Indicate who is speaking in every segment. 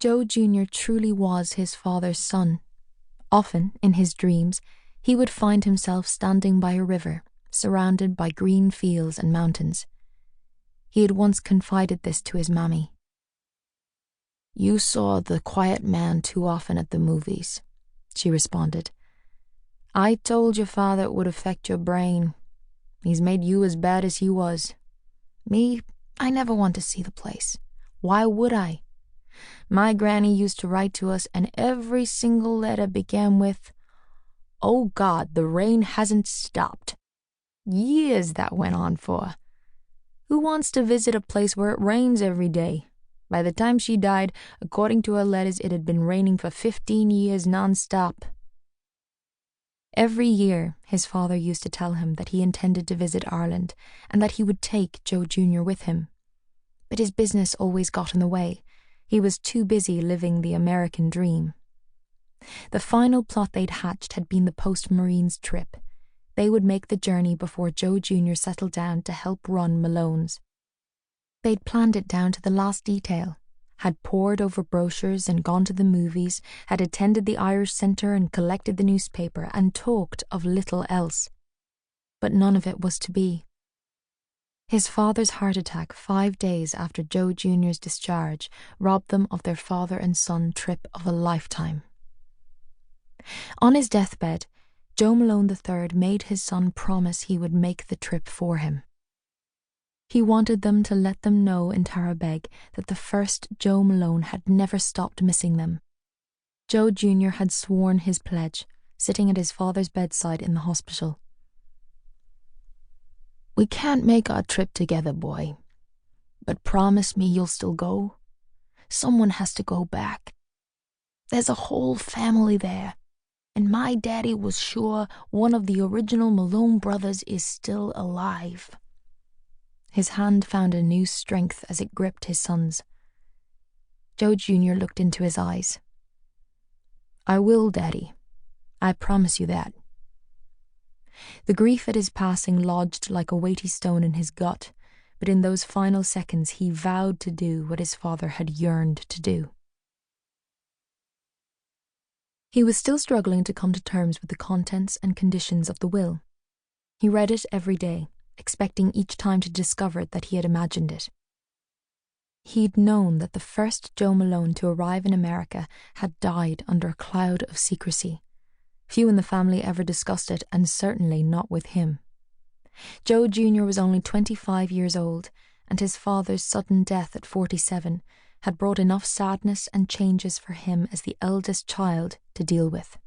Speaker 1: Joe Jr. truly was his father's son. Often, in his dreams, he would find himself standing by a river, surrounded by green fields and mountains. He had once confided this to his mammy. "You saw the quiet man too often at the movies," she responded. "I told your father it would affect your brain. He's made you as bad as he was. Me, I never want to see the place. Why would I? My granny used to write to us, and every single letter began with, 'Oh God, the rain hasn't stopped.' Years that went on for. Who wants to visit a place where it rains every day? By the time she died, according to her letters, it had been raining for 15 years non-stop." Every year, his father used to tell him that he intended to visit Ireland and that he would take Joe Jr. with him. But his business always got in the way. He was too busy living the American dream. The final plot they'd hatched had been the post-Marines trip. They would make the journey before Joe Jr. settled down to help run Malone's. They'd planned it down to the last detail, had pored over brochures and gone to the movies, had attended the Irish Centre and collected the newspaper, and talked of little else. But none of it was to be. His father's heart attack 5 days after Joe Jr.'s discharge robbed them of their father and son trip of a lifetime. On his deathbed, Joe Malone III made his son promise he would make the trip for him. He wanted them to let them know in Tarabeg that the first Joe Malone had never stopped missing them. Joe Jr. had sworn his pledge, sitting at his father's bedside in the hospital. "We can't make our trip together, boy. But promise me you'll still go. Someone has to go back. There's a whole family there, and my daddy was sure one of the original Malone brothers is still alive." His hand found a new strength as it gripped his son's. Joe Jr. looked into his eyes. "I will, Daddy. I promise you that." The grief at his passing lodged like a weighty stone in his gut, but in those final seconds he vowed to do what his father had yearned to do. He was still struggling to come to terms with the contents and conditions of the will. He read it every day, expecting each time to discover that he had imagined it. He'd known that the first Joe Malone to arrive in America had died under a cloud of secrecy. Few in the family ever discussed it, and certainly not with him. Joe Jr. was only 25 years old, and his father's sudden death at 47 had brought enough sadness and changes for him as the eldest child to deal with.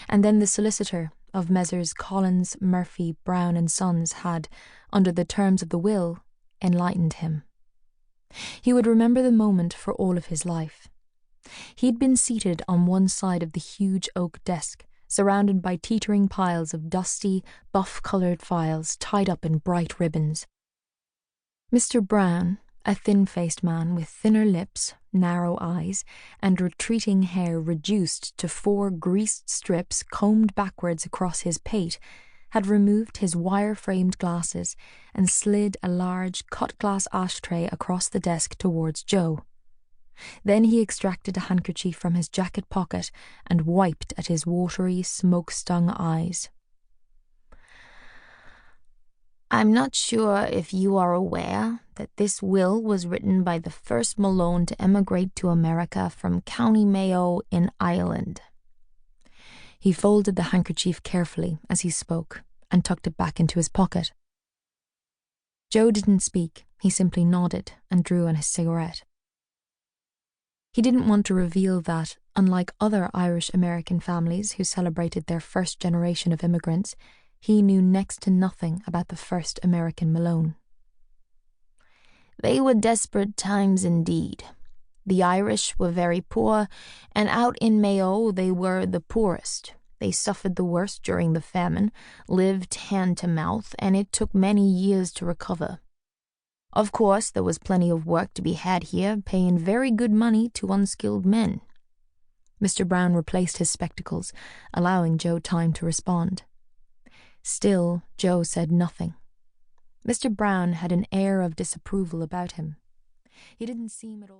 Speaker 1: And then the solicitor of Messrs. Collins, Murphy, Brown and Sons had, under the terms of the will, enlightened him. He would remember the moment for all of his life. He'd been seated on one side of the huge oak desk, surrounded by teetering piles of dusty, buff-coloured files tied up in bright ribbons. Mr. Brown, a thin-faced man with thinner lips, narrow eyes, and retreating hair reduced to 4 greased strips combed backwards across his pate, had removed his wire-framed glasses and slid a large cut-glass ashtray across the desk towards Joe. Then he extracted a handkerchief from his jacket pocket and wiped at his watery, smoke-stung eyes. "I'm not sure if you are aware that this will was written by the first Malone to emigrate to America from County Mayo in Ireland." He folded the handkerchief carefully as he spoke and tucked it back into his pocket. Joe didn't speak. He simply nodded and drew on his cigarette. He didn't want to reveal that, unlike other Irish-American families who celebrated their first generation of immigrants, he knew next to nothing about the first American Malone. "They were desperate times indeed. The Irish were very poor, and out in Mayo they were the poorest. They suffered the worst during the famine, lived hand to mouth, and it took many years to recover. Of course, there was plenty of work to be had here, paying very good money to unskilled men." Mr. Brown replaced his spectacles, allowing Joe time to respond. Still, Joe said nothing. Mr. Brown had an air of disapproval about him. He didn't seem at all...